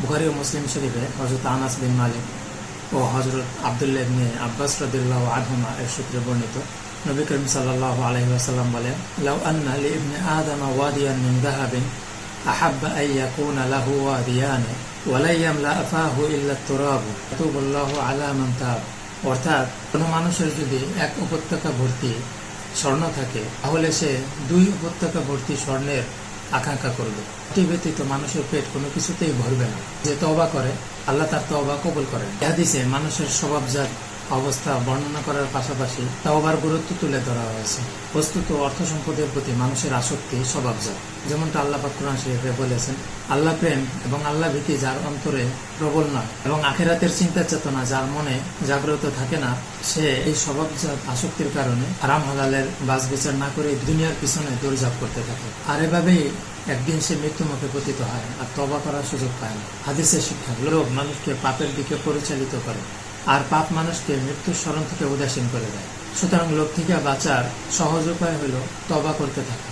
বুখারী ও মুসলিম শরীফে হযরত আনাস বিন মালিক ও হযরত আব্দুল্লাহ ইবনে আব্বাস রাদিয়াল্লাহু আনহুমা এর সূত্রে বর্ণিত, নবী করিম সাল্লাল্লাহু আলাইহি ওয়াসাল্লাম বলেন, লাউ আন্না লিইবনি আদম ওয়াদিয়ান মিন যাহাবিন আহাব্বা আন ইয়াকুনা লাহু ওয়াদিয়ান ওয়া লা ইয়ামলা আফাহু ইল্লা তুরাব তাতুবুল্লাহু আলা মান তাব। অর্থাৎ কোন মানুষের যদি এক উপত্যকা ভর্তি স্বর্ণ থাকে, তাহলে সে 2 উপত্যকা ভর্তি স্বর্ণের আকাঙ্ক্ষা করবে। এটি ব্যতীত মানুষের পেট কোনো কিছুতেই ভরবে না। যে তওবা করে, আল্লাহ তার তওবা কবুল করেন। এই হাদিসে মানুষের স্বভাবজাত অবস্থা বর্ণনা করার পাশাপাশি তওবার গুরুত্ব তুলে ধরা হয়েছে। বস্তুত অর্থ সম্পদের প্রতি মানুষের আসক্তি স্বভাবজাত। যেমনটা আল্লাহ পাক কোরআন শরীফে বলেছেন, আল্লাহ প্রেম এবং আল্লাহ ভীতি যার অন্তরে প্রবল নয় এবং আখিরাতের চিন্তা চেতনা যার মনে জাগ্রত থাকে না, সে এই স্বভাবজাত আসক্তির কারণে হারাম হালালের বাছ বিচার না করে দুনিয়ার পিছনে দৌড়ঝাঁপ করতে থাকে। আর এভাবেই একদিন সে মৃত্যু মুখে পতিত হয় আর তওবা করার সুযোগ পায় না। হাদিসের শিক্ষা, লোভ মানুষকে পাপের দিকে পরিচালিত করে আর পাপ মানুষকে মৃত্যুর স্মরণ থেকে উদাসীন করে দেয়। সুতরাং লোভ থেকে বাঁচার সহজ উপায় হলো তওবা করতে থাকা।